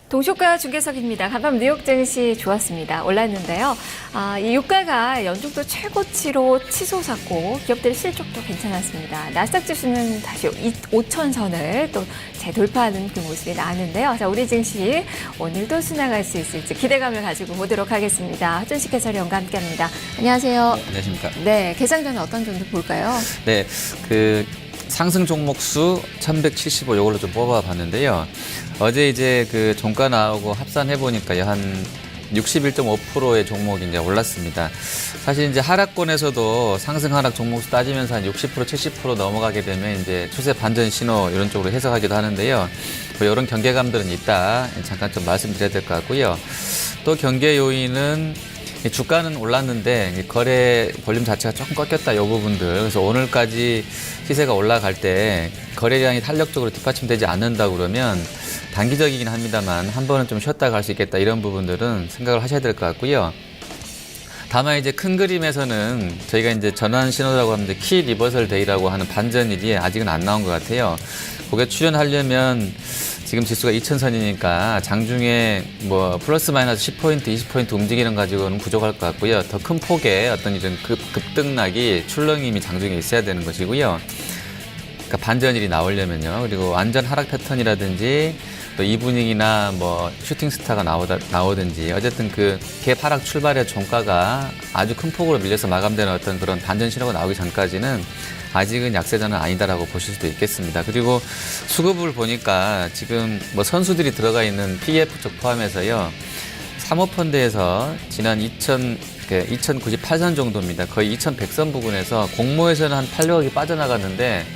동시효과 중계석입니다. 간밤 뉴욕 증시 좋았습니다. 올랐는데요. 이 유가가 연중도 최고치로 치솟았고 기업들의 실적도 괜찮았습니다. 나스닥 지수는 다시 5,000선을 또 재돌파하는 그 모습이 나왔는데요. 자, 우리 증시 오늘도 순항할 수 있을지 기대감을 가지고 보도록 하겠습니다. 하준식 해설위원과 함께합니다. 안녕하세요. 네, 안녕하십니까. 네, 개장 전에 어떤 점도 볼까요? 네, 상승 종목 수 1175 요걸로 좀 뽑아봤는데요. 어제 이제 그 종가 나오고 합산해 보니까 한 61.5%의 종목이 이제 올랐습니다. 사실 이제 하락권에서도 상승 하락 종목 수 따지면서 한 60%, 70% 넘어가게 되면 이제 추세 반전 신호 이런 쪽으로 해석하기도 하는데요. 뭐 이런 경계감들은 있다. 잠깐 좀 말씀드려야 될 것 같고요. 또 경계 요인은 주가는 올랐는데 거래 볼륨 자체가 조금 꺾였다, 이 부분들. 그래서 오늘까지 시세가 올라갈 때 거래량이 탄력적으로 뒷받침되지 않는다 그러면 단기적이긴 합니다만 한 번은 좀 쉬었다 갈 수 있겠다, 이런 부분들은 생각을 하셔야 될 것 같고요. 다만 이제 큰 그림에서는 저희가 이제 전환 신호라고 하면 키 리버설 데이라고 하는 반전일이 아직은 안 나온 것 같아요. 그게 출현하려면 지금 지수가 2000선이니까 장중에 뭐 플러스 마이너스 10포인트, 20포인트 움직이는 가지고는 부족할 것 같고요. 더 큰 폭의 어떤 이런 급등락이 출렁임이 장중에 있어야 되는 것이고요. 그러니까 반전일이 나오려면요. 그리고 완전 하락 패턴이라든지 또 이브닝이나 뭐 슈팅 스타가 나오든지 어쨌든 그 갭 하락 출발의 종가가 아주 큰 폭으로 밀려서 마감되는 어떤 그런 반전 신호가 나오기 전까지는 아직은 약세자는 아니다라고 보실 수도 있겠습니다. 그리고 수급을 보니까 지금 뭐 선수들이 들어가 있는 PF 쪽 포함해서요. 사모펀드에서 지난 2098선 정도입니다. 거의 2100선 부근에서 공모에서는 한 800억이 빠져나갔는데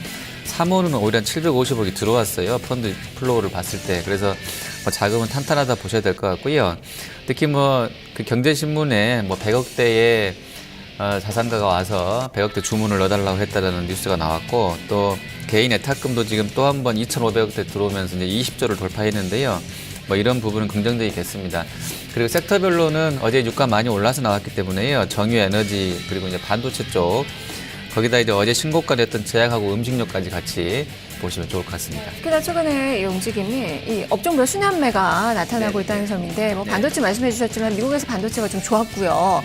사모는 오히려 한 750억이 들어왔어요. 펀드 플로우를 봤을 때. 그래서 뭐 자금은 탄탄하다 보셔야 될 것 같고요. 특히 뭐 그 경제신문에 뭐 100억대의 자산가가 와서 100억대 주문을 넣어달라고 했다라는 뉴스가 나왔고, 또 개인 애탁금도 지금 또 한 번 2,500억대 들어오면서 이제 20조를 돌파했는데요. 뭐 이런 부분은 긍정적이겠습니다. 그리고 섹터별로는 어제 유가 많이 올라서 나왔기 때문에요. 정유 에너지 그리고 이제 반도체 쪽, 거기다 이제 어제 신고가 됐던 제약하고 음식료까지 같이 보시면 좋을 것 같습니다. 특히나 최근에 이 움직임이 이 업종별 순환매가 나타나고 있다는 점인데, 뭐 반도체 말씀해 주셨지만 미국에서 반도체가 좀 좋았고요.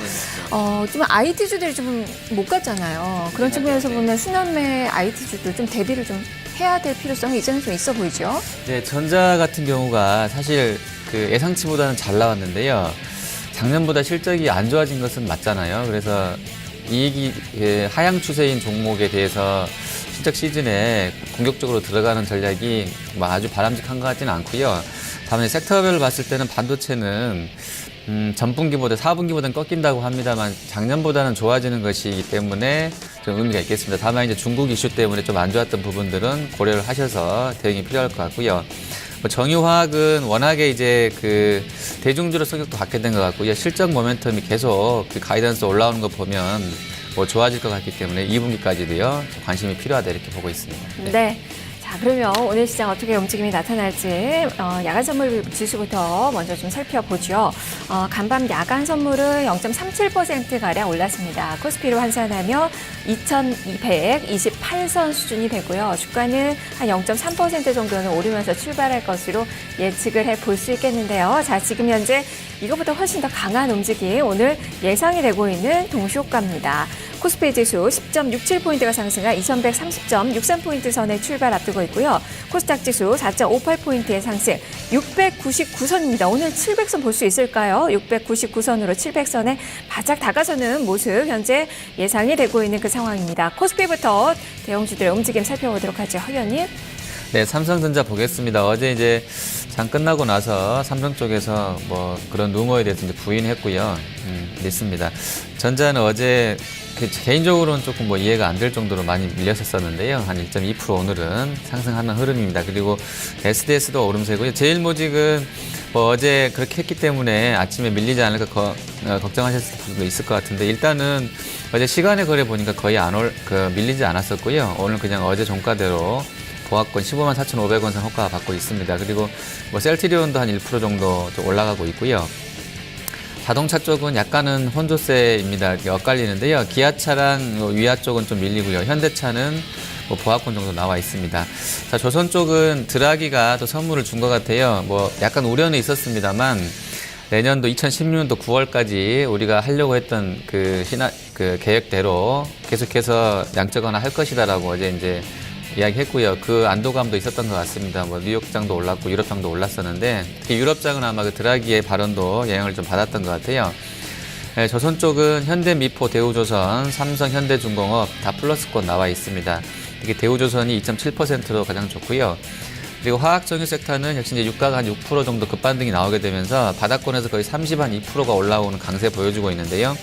좀 IT주들이 좀 못 갔잖아요. 그런 측면에서 보면 순환매 IT주들 좀 대비를 좀 해야 될 필요성이 이제는 좀 있어 보이죠? 네, 전자 같은 경우가 사실 그 예상치보다는 잘 나왔는데요. 작년보다 실적이 안 좋아진 것은 맞잖아요. 그래서 이익이 하향 추세인 종목에 대해서 실적 시즌에 공격적으로 들어가는 전략이 뭐 아주 바람직한 것 같지는 않고요. 다만 섹터별로 봤을 때는 반도체는 전분기보다 4분기보다는 꺾인다고 합니다만 작년보다는 좋아지는 것이기 때문에 좀 의미가 있겠습니다. 다만 이제 중국 이슈 때문에 좀 안 좋았던 부분들은 고려를 하셔서 대응이 필요할 것 같고요. 뭐 정유화학은 워낙에 이제 그 대중주로 성격도 갖게 된 것 같고요. 실적 모멘텀이 계속 그 가이던스 올라오는 거 보면 뭐 좋아질 것 같기 때문에 2분기까지도요. 관심이 필요하다 이렇게 보고 있습니다. 네. 자, 그러면 오늘 시장 어떻게 움직임이 나타날지 야간 선물 지수부터 먼저 좀 살펴보죠. 간밤 야간 선물은 0.37%가량 올랐습니다. 코스피로 환산하며 2228선 수준이 되고요. 주가는 한 0.3% 정도는 오르면서 출발할 것으로 예측을 해볼 수 있겠는데요. 자, 지금 현재 이것보다 훨씬 더 강한 움직임 오늘 예상이 되고 있는 동시효과입니다. 코스피 지수 10.67포인트가 상승한 2130.63포인트 선에 출발 앞두고 있고요. 코스닥 지수 4.58포인트의 상승 699선입니다. 오늘 700선 볼 수 있을까요? 699선으로 700선에 바짝 다가서는 모습 현재 예상이 되고 있는 그 상황입니다. 코스피부터 대형주들의 움직임 살펴보도록 하죠. 허 의원님. 네, 삼성전자 보겠습니다. 어제 이제 장 끝나고 나서 삼성 쪽에서 뭐 그런 루머에 대해서 이제 부인했고요. 믿습니다. 전자는 어제 개인적으로는 조금 뭐 이해가 안 될 정도로 많이 밀렸었는데요. 한 1.2% 오늘은 상승하는 흐름입니다. 그리고 SDS도 오름세고요. 제일모직은 뭐 어제 그렇게 했기 때문에 아침에 밀리지 않을까 걱정하셨을 분도 있을 것 같은데, 일단은 어제 시간의 거래 보니까 거의 밀리지 않았었고요. 오늘 그냥 어제 종가대로 보합권 154,500원 선 호가 받고 있습니다. 그리고 뭐 셀트리온도 한 1% 정도 좀 올라가고 있고요. 자동차 쪽은 약간은 혼조세입니다. 엇갈리는데요. 기아차랑 위아 쪽은 좀 밀리고요. 현대차는 뭐 보합권 정도 나와 있습니다. 자, 조선 쪽은 드라기가 또 선물을 준 것 같아요. 뭐 약간 우려는 있었습니다만 내년도 2016년도 9월까지 우리가 하려고 했던 그 계획대로 계속해서 양적 완화할 것이다라고 어제 이제 이야기했고요. 그 안도감도 있었던 것 같습니다. 뭐 뉴욕장도 올랐고 유럽장도 올랐었는데 특히 유럽장은 아마 그 드라기의 발언도 영향을 좀 받았던 것 같아요. 네, 조선 쪽은 현대미포, 대우조선, 삼성, 현대중공업 다 플러스권 나와 있습니다. 특히 대우조선이 2.7%로 가장 좋고요. 그리고 화학정유 섹터는 역시 이제 유가가 한 6% 정도 급반등이 나오게 되면서 바닥권에서 거의 2%가 올라오는 강세 보여주고 있는데요.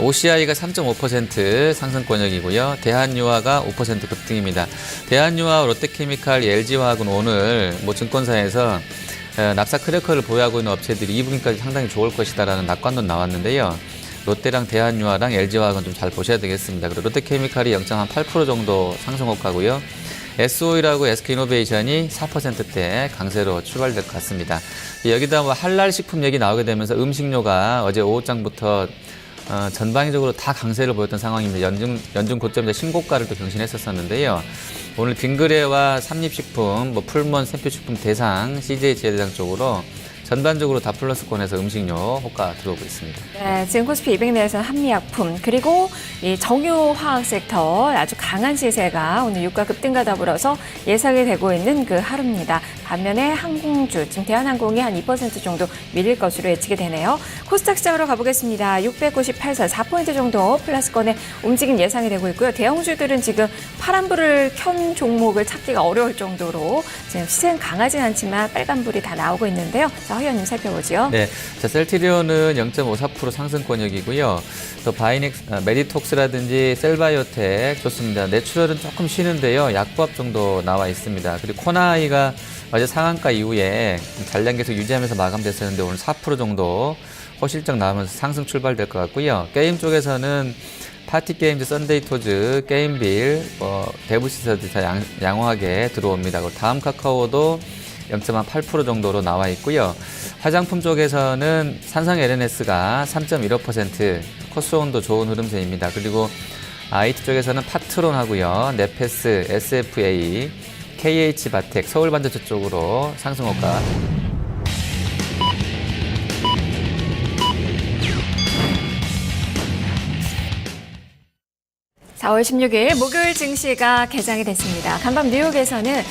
OCI가 3.5% 상승권역이고요. 대한유화가 5% 급등입니다. 대한유화, 롯데케미칼, LG화학은 오늘 뭐 증권사에서 납사 크래커를 보유하고 있는 업체들이 2분기까지 상당히 좋을 것이다라는 낙관론 나왔는데요. 롯데랑 대한유화랑 LG화학은 좀 잘 보셔야 되겠습니다. 그리고 롯데케미칼이 0.8% 정도 상승 효과고요. SO이라고 SK이노베이션이 4%대 강세로 출발될 것 같습니다. 여기다 뭐 할랄 식품 얘기 나오게 되면서 음식료가 어제 오후장부터 전방위적으로 다 강세를 보였던 상황입니다. 연중 고점자 신고가를 또 경신했었는데요. 오늘 빙그레와 삼립식품, 뭐 풀몬, 샘표식품 대상, CJ 제대상 쪽으로 전반적으로 다 플러스권에서 음식료 호가 들어오고 있습니다. 네, 지금 코스피 200 내에서는 한미약품 그리고 이 정유화학 섹터 아주 강한 시세가 오늘 유가 급등과 더불어서 예상이 되고 있는 그 하루입니다. 반면에 항공주, 지금 대한항공이 한 2% 정도 밀릴 것으로 예측이 되네요. 코스닥 시장으로 가보겠습니다. 698선 4포인트 정도 플러스권의 움직임 예상이 되고 있고요. 대형주들은 지금 파란불을 켠 종목을 찾기가 어려울 정도로 지금 시세는 강하진 않지만 빨간불이 다 나오고 있는데요. 자, 허 의원님 살펴보죠. 네, 자, 셀트리온은 0.54% 상승권역이고요. 또 메디톡스라든지 셀바이오텍 좋습니다. 내추럴은 조금 쉬는데요. 약보합 정도 나와 있습니다. 그리고 코나이가 어제 상한가 이후에 잔량 계속 유지하면서 마감됐었는데 오늘 4% 정도 호실적 나오면서 상승 출발될 것 같고요. 게임 쪽에서는 파티게임즈, 썬데이토즈, 게임빌, 대부시서도 다 양호하게 들어옵니다. 그리고 다음 카카오도 0.8% 정도로 나와 있고요. 화장품 쪽에서는 산성 LNS가 3.15%, 코스온도 좋은 흐름세입니다. 그리고 IT 쪽에서는 파트론 하고요. 네페스, SFA, KH바텍, 서울반도체 쪽으로 상승호가. 4월 16일 목요일 증시가 개장이 됐습니다. 간밤 뉴욕에서는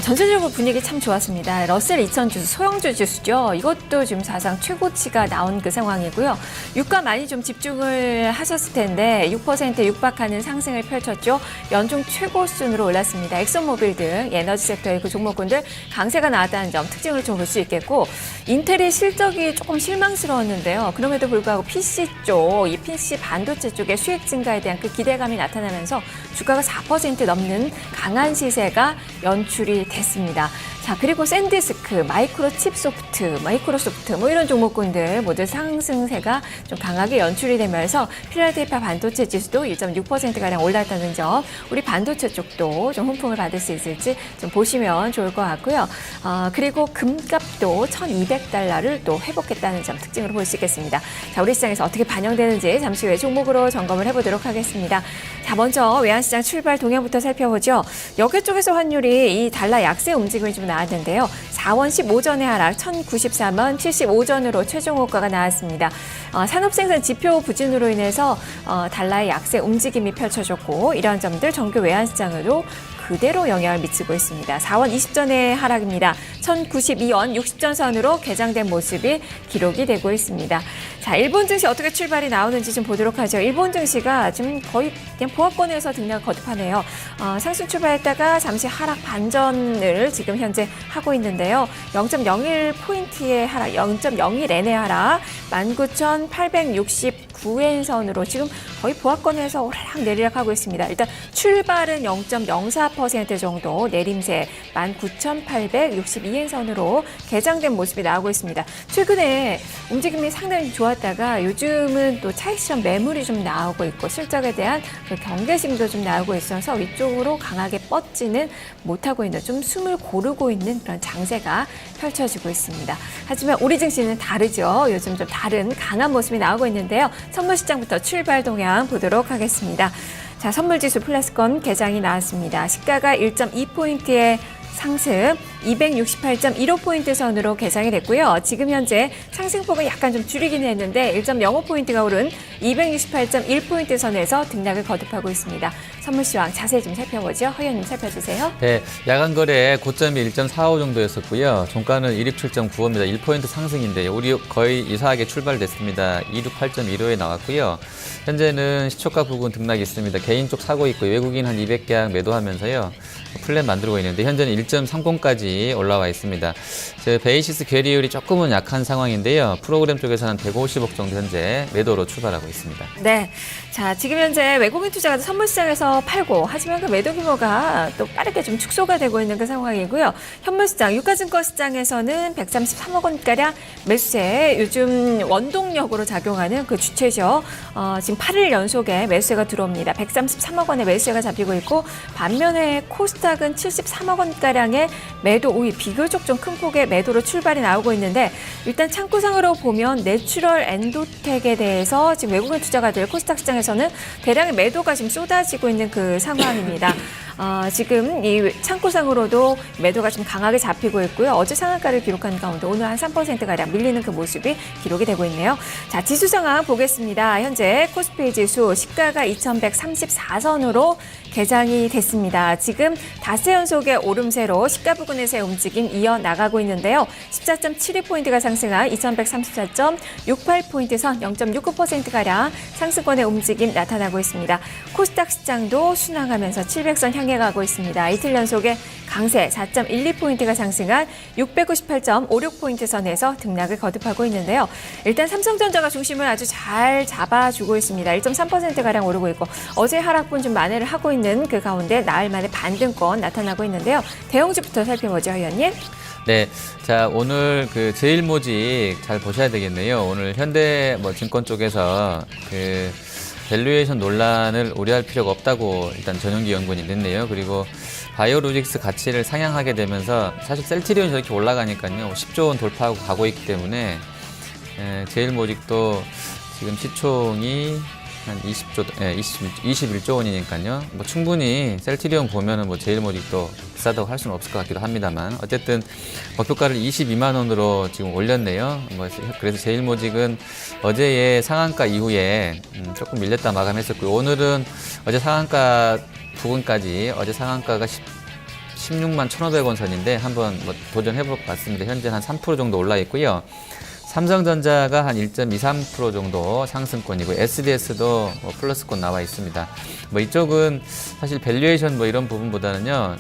전체적으로 분위기 참 좋았습니다. 러셀 2000 지수, 소형주 지수죠. 이것도 지금 사상 최고치가 나온 그 상황이고요. 유가 많이 좀 집중을 하셨을 텐데 6%에 육박하는 상승을 펼쳤죠. 연중 최고 순으로 올랐습니다. 엑소모빌 등 에너지 섹터의 그 종목군들 강세가 나왔다는 점 특징을 좀 볼 수 있겠고 인텔의 실적이 조금 실망스러웠는데요. 그럼에도 불구하고 PC 쪽, 이 PC 반도체 쪽의 수익 증가에 대한 그 기대감이 나타나면서 주가가 4% 넘는 강한 시세가 연출이 됐습니다. 자, 그리고 샌디스크, 마이크로소프트 뭐 이런 종목군들 모두 상승세가 좀 강하게 연출이 되면서 필라델피아 반도체 지수도 1.6%가량 올랐다는 점, 우리 반도체 쪽도 좀 훈풍을 받을 수 있을지 좀 보시면 좋을 것 같고요. 그리고 금값도 1,200달러를 또 회복했다는 점 특징으로 볼 수 있겠습니다. 자, 우리 시장에서 어떻게 반영되는지 잠시 후에 종목으로 점검을 해보도록 하겠습니다. 자, 먼저 외환시장 출발 동향부터 살펴보죠. 여객 쪽에서 환율이 이 달러 약세 움직임이 좀 나왔는데요. 4원 15전의 하락 1,094원 75전으로 최종 호가가 나왔습니다. 산업생산 지표 부진으로 인해서 달러의 약세 움직임이 펼쳐졌고 이러한 점들 정규 외환시장으로 그대로 영향을 미치고 있습니다. 4원 20전의 하락입니다. 1,092원 60전 선으로 개장된 모습이 기록이 되고 있습니다. 자, 일본 증시 어떻게 출발이 나오는지 좀 보도록 하죠. 일본 증시가 지금 거의 그냥 보합권에서 등락 거듭하네요. 상승 출발했다가 잠시 하락 반전을 지금 현재 하고 있는데요. 0.01포인트의 하락, 0.01엔의 하락, 19,869엔 선으로 지금 거의 보합권에서 오르락 내리락하고 있습니다. 일단 출발은 0.04% 정도 내림세 19,862엔 선으로 개장된 모습이 나오고 있습니다. 최근에 움직임이 상당히 좋았다가 요즘은 또 차익실현 매물이 좀 나오고 있고 실적에 대한 그 경계심도 좀 나오고 있어서 위쪽으로 강하게 뻗지는 못하고 있는, 좀 숨을 고르고 있는 그런 장세가 펼쳐지고 있습니다. 하지만 우리 증시는 다르죠. 요즘 좀 다른 강한 모습이 나오고 있는데요. 선물시장부터 출발 동향 보도록 하겠습니다. 자, 선물지수 플러스권 개장이 나왔습니다. 시가가 1.2포인트의 상승 268.15포인트 선으로 개장이 됐고요. 지금 현재 상승폭은 약간 좀 줄이기는 했는데 1.05포인트가 오른 268.1포인트 선에서 등락을 거듭하고 있습니다. 선물시황 자세히 좀 살펴보죠. 허연님 살펴주세요. 네, 야간 거래 고점이 1.45 정도였었고요. 종가는 267.95입니다. 1포인트 상승인데 우리 거의 유사하게 출발됐습니다. 268.15에 나왔고요. 현재는 시초가 부근 등락이 있습니다. 개인 쪽 사고 있고 외국인 한 200개약 매도하면서요. 플랜 만들고 있는데 현재는 1.30까지 올라와 있습니다. 베이시스 괴리율이 조금은 약한 상황인데요. 프로그램 쪽에서는 150억 정도 현재 매도로 출발하고 있습니다. 네. 자, 지금 현재 외국인 투자가 선물시장에서 팔고 하지만 그 매도 규모가 또 빠르게 좀 축소가 되고 있는 그 상황이고요. 현물시장, 유가증권 시장에서는 133억 원가량 매수세, 요즘 원동력으로 작용하는 그 주체죠. 지금 8일 연속에 매수세가 들어옵니다. 133억 원의 매수세가 잡히고 있고 반면에 코스닥은 73억 원가량의 매도 우위, 비교적 좀 큰 폭의 매도로 출발이 나오고 있는데 일단 창구상으로 보면 내추럴 엔도텍에 대해서 지금 외국인 투자가들 코스닥 시장에서는 대량의 매도가 지금 쏟아지고 있는 그 상황입니다. 지금 이 창구상으로도 매도가 좀 강하게 잡히고 있고요. 어제 상한가를 기록한 가운데 오늘 한 3%가량 밀리는 그 모습이 기록이 되고 있네요. 자, 지수 상황 보겠습니다. 현재 코스피 지수 시가가 2134선으로 개장이 됐습니다. 지금 닷새 연속의 오름세로 시가 부근에서의 움직임 이어나가고 있는데요. 14.72포인트가 상승한 2134.68포인트 선 0.69%가량 상승권의 움직임 나타나고 있습니다. 코스닥 시장도 순항하면서 700선 향해 가고 있습니다. 이틀 연속의 강세 4.12포인트가 상승한 698.56포인트 선에서 등락을 거듭하고 있는데요. 일단 삼성전자가 중심을 아주 잘 잡아주고 있습니다. 1.3%가량 오르고 있고 어제 하락분 좀 만회를 하고 있는 그 가운데 나흘 만에 반등권 나타나고 있는데요. 대형주부터 살펴보죠, 의원님. 네, 자 오늘 그 제일모직 잘 보셔야 되겠네요. 오늘 현대 증권 쪽에서 그 밸류에이션 논란을 우려할 필요가 없다고 일단 전용기 연구원이 냈네요. 그리고 바이오로직스 가치를 상향하게 되면서 사실 셀트리온이 저렇게 올라가니까요. 10조 원 돌파하고 가고 있기 때문에 제일모직도 지금 시총이 한 21조 원이니까요. 뭐 충분히 셀트리온 보면은 뭐 제일모직도 비싸다고 할 수는 없을 것 같기도 합니다만 어쨌든 목표가를 22만 원으로 지금 올렸네요. 그래서 제일모직은 어제의 상한가 이후에 조금 밀렸다 마감했었고요. 오늘은 어제 상한가 부근까지 어제 상한가가 16만 1,500원 선인데 한번 도전해볼 것 같습니다. 현재 한 3% 정도 올라 있고요. 삼성전자가 한 1.23% 정도 상승권이고 SDS도 플러스권 나와 있습니다. 이쪽은 사실 밸류에이션 이런 부분보다는요.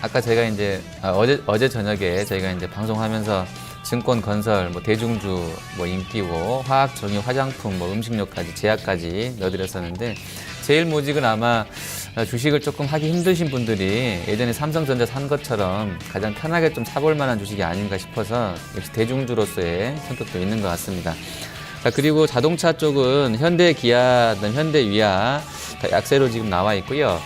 아까 제가 이제 어제 저녁에 저희가 이제 방송하면서 증권, 건설, 대중주, 인기고, 화학, 정유, 화장품, 음식료까지, 제약까지 넣어드렸었는데 제일모직은 아마 주식을 조금 하기 힘드신 분들이 예전에 삼성전자 산 것처럼 가장 편하게 좀 사볼 만한 주식이 아닌가 싶어서 역시 대중주로서의 성격도 있는 것 같습니다. 자, 그리고 자동차 쪽은 현대 기아, 현대 위아 약세로 지금 나와 있고요.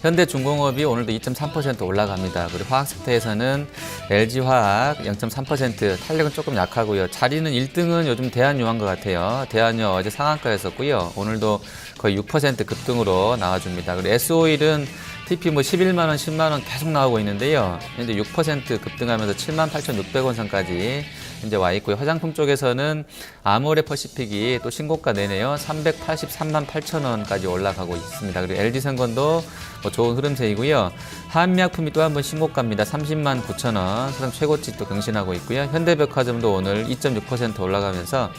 현대중공업이 오늘도 2.3% 올라갑니다. 그리고 화학 섹터에서는 LG화학 0.3% 탄력은 조금 약하고요. 자리는 1등은 요즘 대한유화인 것 같아요. 대한유화 어제 상한가였었고요. 오늘도 거의 6% 급등으로 나와줍니다. 그리고 S오일은 TP 11만 원, 10만 원 계속 나오고 있는데요. 현재 6% 급등하면서 78,600원 선까지 현재 와 있고요. 화장품 쪽에서는 아모레 퍼시픽이 또 신고가 내네요. 383만 8천 원까지 올라가고 있습니다. 그리고 LG생건도 좋은 흐름세이고요. 한미약품이 또 한 번 신고가입니다. 30만 9천 원, 사상 최고치 또 경신하고 있고요. 현대백화점도 오늘 2.6% 올라가면서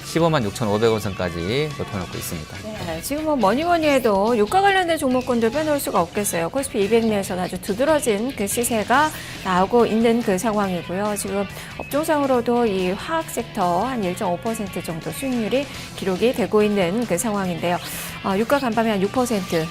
15만 6,500원 선까지 높여놓고 있습니다. 네, 지금 뭐니 해도 유가 관련된 종목군들 빼놓을 수가 없겠어요. 코스피 200 내에서는 아주 두드러진 그 시세가 나오고 있는 그 상황이고요. 지금 업종상으로도 이 화학 섹터 한 1.5% 정도 수익률이 기록이 되고 있는 그 상황인데요. 유가 간밤에 한 6%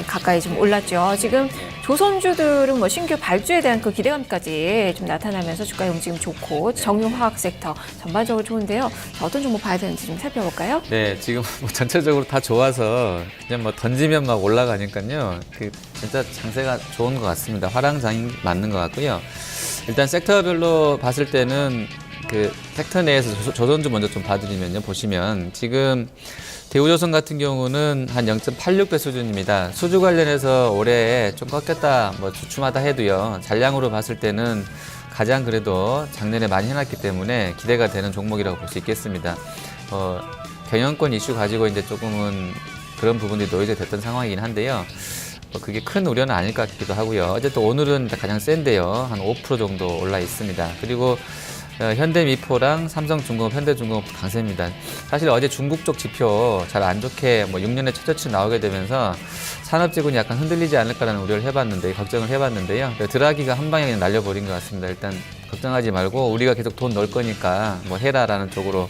가까이 좀 올랐죠. 지금 조선주들은 신규 발주에 대한 그 기대감까지 좀 나타나면서 주가의 움직임 좋고 정유화학 섹터 전반적으로 좋은데요. 자, 어떤 종목 봐야 되는지 좀 살펴볼까요? 네, 지금 전체적으로 다 좋아서 그냥 던지면 막 올라가니까요. 진짜 장세가 좋은 것 같습니다. 화랑장이 맞는 것 같고요. 일단 섹터별로 봤을 때는 섹터 내에서 조선주 먼저 좀 봐드리면요. 보시면 지금 대우조선 같은 경우는 한 0.86배 수준입니다. 수주 관련해서 올해 좀 꺾였다, 뭐 주춤하다 해도요, 잔량으로 봤을 때는 가장 그래도 작년에 많이 해놨기 때문에 기대가 되는 종목이라고 볼 수 있겠습니다. 경영권 이슈 가지고 이제 조금은 그런 부분들이 노이즈 됐던 상황이긴 한데요. 그게 큰 우려는 아닐 것 같기도 하고요. 어쨌든 오늘은 가장 센데요. 한 5% 정도 올라 있습니다. 그리고 현대미포랑 삼성중공업, 현대중공업 강세입니다. 사실 어제 중국 쪽 지표 잘 안 좋게 6년의 최저치 나오게 되면서 산업재군이 약간 흔들리지 않을까라는 우려를 걱정을 해봤는데요. 드라기가 한 방에 그냥 날려버린 것 같습니다. 일단 걱정하지 말고 우리가 계속 돈 넣을 거니까 해라라는 쪽으로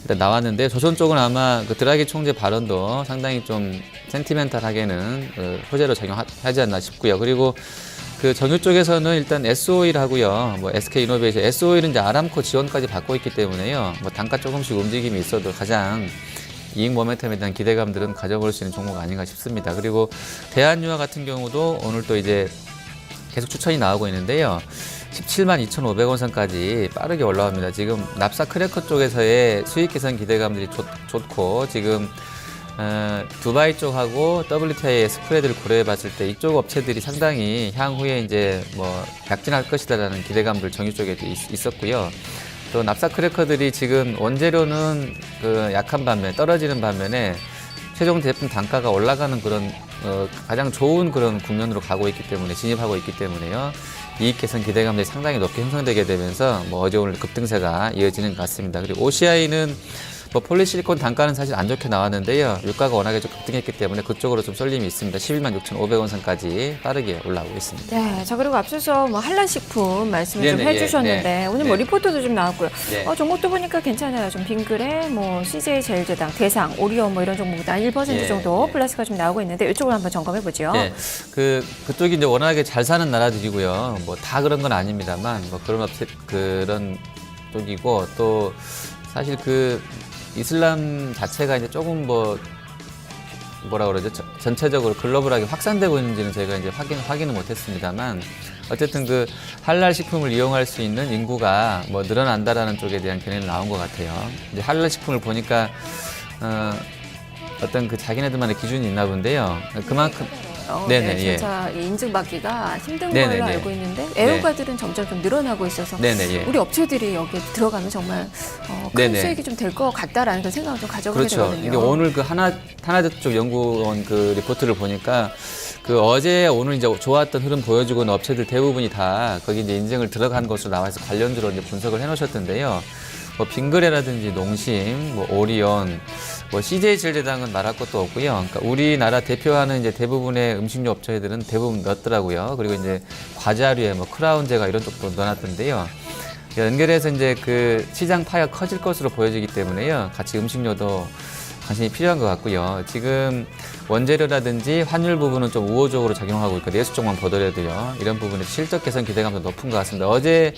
일단 나왔는데, 조선 쪽은 아마 그 드라기 총재 발언도 상당히 좀 센티멘탈하게는 호재로 작용하지 않나 싶고요. 그리고 그 정유 쪽에서는 일단 S-오일 하고요, SK이노베이션, S-오일은 이제 아람코 지원까지 받고 있기 때문에요. 단가 조금씩 움직임이 있어도 가장 이익 모멘텀에 대한 기대감들은 가져볼 수 있는 종목 아닌가 싶습니다. 그리고 대한유화 같은 경우도 오늘 또 이제 계속 추천이 나오고 있는데요. 17만 2,500원 선까지 빠르게 올라옵니다. 지금 납사 크래커 쪽에서의 수익 개선 기대감들이 좋고, 지금 두바이 쪽하고 WTI의 스프레드를 고려해 봤을 때 이쪽 업체들이 상당히 향후에 이제 약진할 것이다라는 기대감들 정유 쪽에도 있었고요. 또 납사 크래커들이 지금 원재료는 그 약한 반면, 떨어지는 반면에 최종 제품 단가가 올라가는 그런 가장 좋은 그런 국면으로 가고 있기 때문에, 진입하고 있기 때문에요. 이익 개선 기대감들이 상당히 높게 형성되게 되면서 어제 오늘 급등세가 이어지는 것 같습니다. 그리고 OCI는 폴리실리콘 단가는 사실 안 좋게 나왔는데요. 유가가 워낙에 좀 급등했기 때문에 그쪽으로 좀 쏠림이 있습니다. 11만 6,500원 선까지 빠르게 올라오고 있습니다. 네, 자 그리고 앞서서 한란식품 말씀을 좀 해주셨는데 오늘 리포트도 좀 나왔고요. 종목도 보니까 괜찮아요. 좀 빙그레, CJ 제일제당, 대상, 오리온 이런 종목도 한 1% 정도 플러스가 좀 나오고 있는데 이쪽으로 한번 점검해 보죠. 네, 그쪽이 이제 워낙에 잘 사는 나라들이고요. 다 그런 건 아닙니다만 그런 쪽이고, 또 사실 이슬람 자체가 이제 조금 뭐라 그러죠? 전체적으로 글로벌하게 확산되고 있는지는 저희가 이제 확인은 못했습니다만, 어쨌든 할랄 식품을 이용할 수 있는 인구가 늘어난다라는 쪽에 대한 견해는 나온 것 같아요. 이제 할랄 식품을 보니까 어떤 자기네들만의 기준이 있나 본데요. 그만큼 네네, 진짜 인증받기가 힘든 걸로 알고 있는데 애호가들은 점점 좀 늘어나고 있어서 우리 업체들이 여기에 들어가면 정말 큰 수익이 좀 될 것 같다라는 그런 생각을 좀 가져보게 되거든요. 이게 오늘 하나대 쪽 연구원 리포트를 보니까 어제 오늘 이제 좋았던 흐름 보여주고 있는 업체들 대부분이 다 거기 이제 인증을 들어간 것으로 나와서 관련주로 이제 분석을 해놓으셨던데요. 빙그레라든지 농심, 오리온, CJ 제일제당은 말할 것도 없고요. 그러니까 우리나라 대표하는 이제 대부분의 음식료 업체들은 대부분 넣었더라고요. 그리고 이제 과자류에 크라운제가 이런 쪽도 넣어놨던데요. 연결해서 이제 시장 파이가 커질 것으로 보여지기 때문에요. 같이 음식료도 관심이 필요한 것 같고요. 지금 원재료라든지 환율 부분은 좀 우호적으로 작용하고 있고, 내수 쪽만 보더라도요. 이런 부분에서 실적 개선 기대감도 높은 것 같습니다. 어제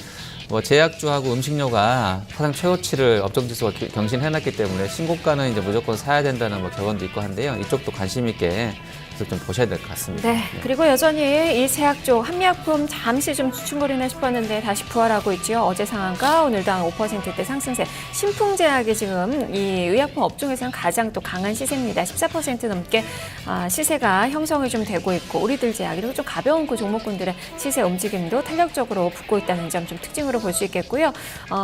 제약주하고 음식료가 사상 최고치를 업종지수가 경신해놨기 때문에 신고가는 이제 무조건 사야 된다는 격언도 있고 한데요. 이쪽도 관심 있게 계속 좀 보셔야 될 것 같습니다. 네. 그리고 여전히 이 제약 쪽 한미약품 잠시 좀 주춤거리나 싶었는데 다시 부활하고 있죠. 어제 상한가 오늘도 한 5%대 상승세. 신풍제약이 지금 이 의약품 업종에서는 가장 또 강한 시세입니다. 14% 넘게 시세가 형성이 좀 되고 있고, 우리들 제약 이렇게 좀 가벼운 종목군들의 시세 움직임도 탄력적으로 붙고 있다는 점 좀 특징으로 볼 수 있겠고요.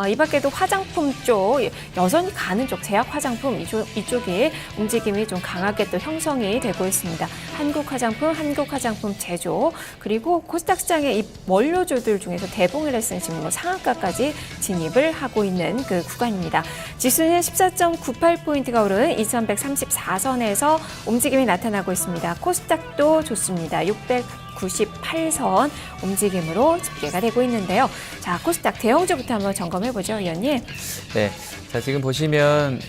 이 밖에도 화장품 쪽, 여전히 가는 쪽 제약 화장품 이쪽이 움직임이 좀 강하게 또 형성이 되고 있습니다. 한국 화장품 제조, 그리고 코스닥 시장의 이 원료주들 중에서 대봉이라스는 지금 상한가까지 진입을 하고 있는 그 구간입니다. 지수는 14.98포인트가 오른 2134선에서 움직임이 나타나고 있습니다. 코스닥도 좋습니다. 698선 움직임으로 집계가 되고 있는데요. 자, 코스닥 대형주부터 한번 점검해보죠, 위원님. 네. 자, 지금 보시면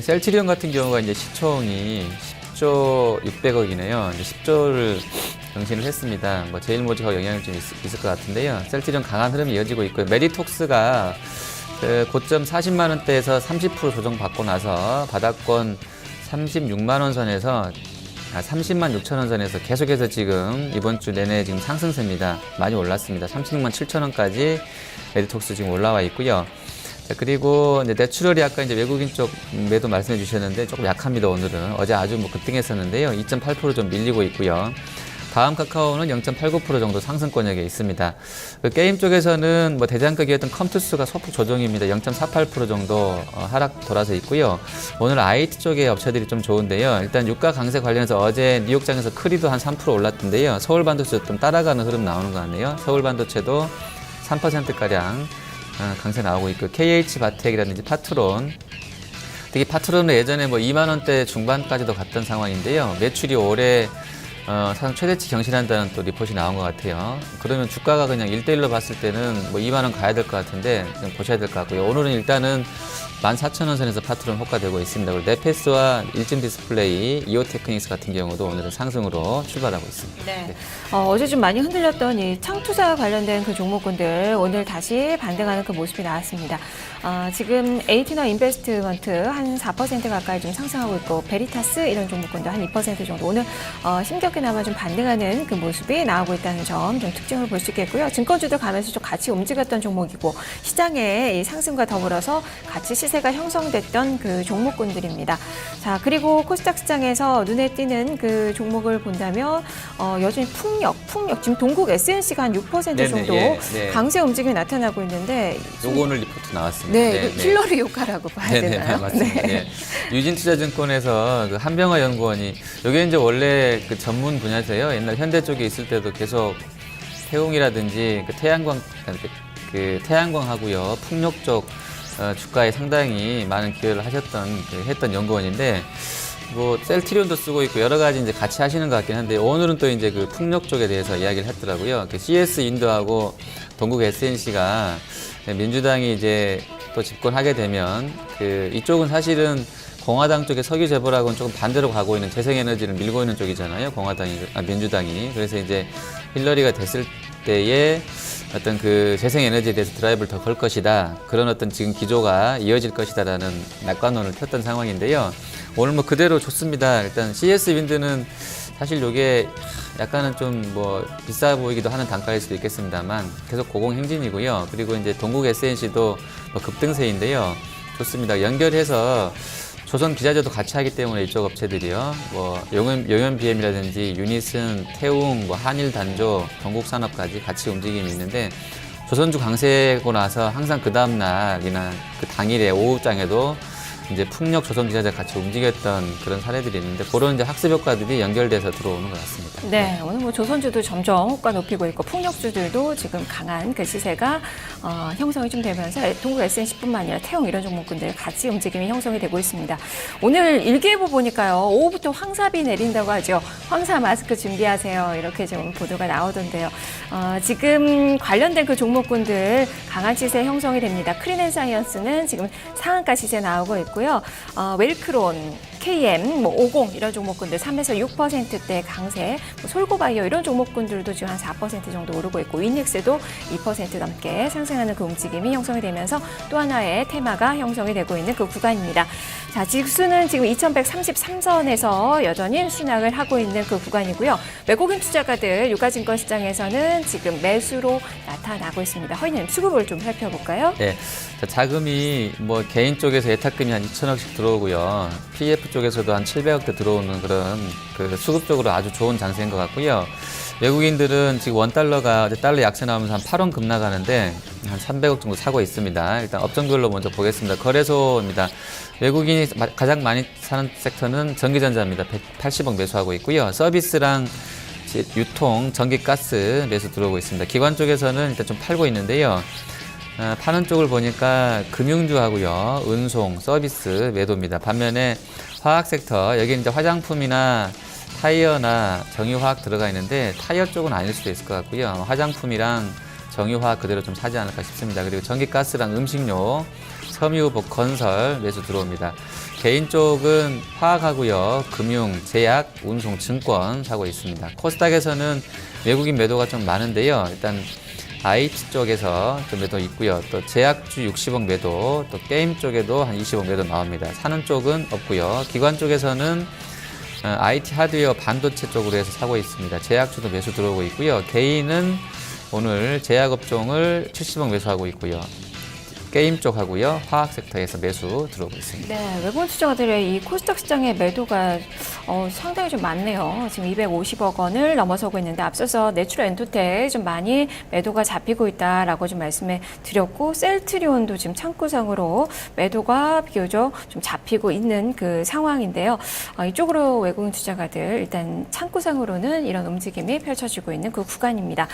셀트리온 같은 경우가 이제 시총이 10조 600억이네요. 이제 10조를 경신을 했습니다. 제일모직하고 영향이 좀 있을 것 같은데요. 셀트리온 강한 흐름이 이어지고 있고요. 메디톡스가 고점 40만 원대에서 30% 조정받고 나서 바닥권 36만 원 선에서 30만 6천 원 선에서 계속해서 지금 이번 주 내내 지금 상승세입니다. 많이 올랐습니다. 36만 7천 원까지 메디톡스 지금 올라와 있고요. 자, 그리고 이제 내추럴이 아까 이제 외국인 쪽 매도 말씀해 주셨는데 조금 약합니다. 오늘은 어제 아주 뭐 급등했었는데요. 2.8% 좀 밀리고 있고요. 다음 카카오는 0.89% 정도 상승권역에 있습니다. 그 게임 쪽에서는 뭐 대장격이었던 컴투스가 소폭 조정입니다. 0.48% 정도 하락 돌아서 있고요. 오늘 IT 쪽의 업체들이 좀 좋은데요. 일단 유가 강세 관련해서 어제 뉴욕장에서 크리도 한 3% 올랐던데요. 서울 반도체도 좀 따라가는 흐름 나오는 것 같네요. 서울 반도체도 3%가량 강세 나오고 있고 KH 바텍이라든지 파트론, 특히 파트론은 예전에 뭐 2만 원대 중반까지도 갔던 상황인데요. 매출이 올해 사상 최대치 경신한다는 또 리포트가 나온 것 같아요. 그러면 주가가 그냥 1대1로 봤을 때는 뭐 2만 원 가야 될 것 같은데 좀 보셔야 될 것 같고요. 오늘은 일단은 14,000원 선에서 파트론 호가되고 있습니다. 그리고 네페스와 일진 디스플레이, 이오테크닉스 같은 경우도 오늘은 상승으로 출발하고 있습니다. 네. 어제 좀 많이 흔들렸던 이 창투사 관련된 그 종목군들 오늘 다시 반등하는 그 모습이 나왔습니다. 지금 에이티너 인베스트먼트 한 4% 가까이 좀 상승하고 있고 베리타스 이런 종목군도 한 2% 정도 오늘 심겹게나마 좀 반등하는 그 모습이 나오고 있다는 점 좀 특징을 볼 수 있겠고요. 증권주도 가면서 좀 같이 움직였던 종목이고 시장의 이 상승과 더불어서 같이 시세가 형성됐던 그 종목군들입니다. 자, 그리고 코스닥 시장에서 눈에 띄는 그 종목을 본다면 여전히 풍력 지금 동국 SNC가 한 6% 정도 강세 움직임이 나타나고 있는데 요거 오늘 리포트 나왔습니다. 네, 힐러리 효과라고 봐야 되나요? 맞습니다. 네. 유진투자증권에서 그 한병화 연구원이 여기 이제 원래 그 전문 분야세요. 옛날 현대 쪽에 있을 때도 계속 태웅이라든지 그 태양광하고요, 풍력 쪽 주가에 상당히 많은 기여를 했던 연구원인데. 뭐 셀트리온도 쓰고 있고 여러 가지 이제 같이 하시는 것 같긴 한데 오늘은 또 이제 그 풍력 쪽에 대해서 이야기를 했더라고요. 그 CS 인도하고 동국 SNC가 민주당이 이제 또 집권하게 되면 그 이쪽은 사실은 공화당 쪽의 석유 재벌하고는 조금 반대로 가고 있는 재생에너지를 밀고 있는 쪽이잖아요. 민주당이. 그래서 이제 힐러리가 됐을 때에 어떤 그 재생에너지에 대해서 드라이브를 더 걸 것이다. 그런 어떤 지금 기조가 이어질 것이다라는 낙관론을 폈던 상황인데요. 오늘 뭐 그대로 좋습니다. 일단 CS 윈드는 사실 요게 약간은 좀 뭐 비싸 보이기도 하는 단가일 수도 있겠습니다만 계속 고공행진이고요. 그리고 이제 동국 SNC도 뭐 급등세인데요. 좋습니다. 연결해서 조선 기자재도 같이 하기 때문에 이쪽 업체들이요. 뭐 용현비엠이라든지 유니슨, 태웅, 뭐 한일단조, 동국산업까지 같이 움직임이 있는데 조선주 강세고 나서 항상 그 다음 날이나 그 당일에 오후장에도 이제 풍력 조선기자재 같이 움직였던 그런 사례들이 있는데 그런 이제 학습 효과들이 연결돼서 들어오는 것 같습니다. 네, 오늘 뭐 조선주도 점점 호가 높이고 있고 풍력주들도 지금 강한 그 시세가 형성이 좀 되면서 동국 SNC뿐만 아니라 태용 이런 종목군들 같이 움직임이 형성이 되고 있습니다. 오늘 일기예보 보니까요, 오후부터 황사비 내린다고 하죠. 황사 마스크 준비하세요. 이렇게 좀 보도가 나오던데요. 지금 관련된 그 종목군들 강한 시세 형성이 됩니다. 크린앤사이언스는 지금 상한가 시세 나오고 있고. 웰크론, KM, 50 이런 종목군들 3에서 6%대 강세, 솔고바이오 이런 종목군들도 지금 한 4% 정도 오르고 있고 위닉스도 2% 넘게 상승하는 그 움직임이 형성이 되면서 또 하나의 테마가 형성이 되고 있는 그 구간입니다. 자, 지수는 지금 2133선에서 여전히 순항을 하고 있는 그 구간이고요. 외국인 투자가들 유가증권 시장에서는 지금 매수로 나타나고 있습니다. 허인님 수급을 좀 살펴볼까요? 네, 자, 자금이 뭐 개인 쪽에서 예탁금이 한 2천억씩 들어오고요. PF 쪽에서도 한 700억대 들어오는 그런 그 수급적으로 아주 좋은 장세인 것 같고요. 외국인들은 지금 원달러가 어제 달러 약세 나오면서 한 8원 급락하는데 한 300억 정도 사고 있습니다. 일단 업종별로 먼저 보겠습니다. 거래소입니다. 외국인이 가장 많이 사는 섹터는 전기전자입니다. 180억 매수하고 있고요. 서비스랑 유통, 전기, 가스 매수 들어오고 있습니다. 기관 쪽에서는 일단 좀 팔고 있는데요. 파는 쪽을 보니까 금융주하고요, 운송, 서비스 매도입니다. 반면에 화학 섹터, 여기 이제 화장품이나 타이어나 정유화학 들어가 있는데 타이어 쪽은 아닐 수도 있을 것 같고요. 화장품이랑 정유화학 그대로 좀 사지 않을까 싶습니다. 그리고 전기가스랑 음식료, 섬유, 건설 매수 들어옵니다. 개인 쪽은 화학하고요, 금융, 제약, 운송, 증권 사고 있습니다. 코스닥에서는 외국인 매도가 좀 많은데요. 일단 IT 쪽에서 좀 매도 있고요. 또 제약주 60억 매도, 또 게임 쪽에도 한 20억 매도 나옵니다. 사는 쪽은 없고요. 기관 쪽에서는 IT 하드웨어 반도체 쪽으로 해서 사고 있습니다. 제약주도 매수 들어오고 있고요. 개인은 오늘 제약업종을 70억 매수하고 있고요. 게임 쪽하고요. 화학 섹터에서 매수 들어오고 있습니다. 네, 외국인 투자자들의 이 코스닥 시장의 매도가 상당히 좀 많네요. 지금 250억 원을 넘어서고 있는데 앞서서 내추럴 엔토텍 좀 많이 매도가 잡히고 있다라고 좀 말씀해 드렸고 셀트리온도 지금 창구상으로 매도가 비교적 좀 잡히고 있는 그 상황인데요. 이쪽으로 외국인 투자가들 일단 창구상으로는 이런 움직임이 펼쳐지고 있는 그 구간입니다.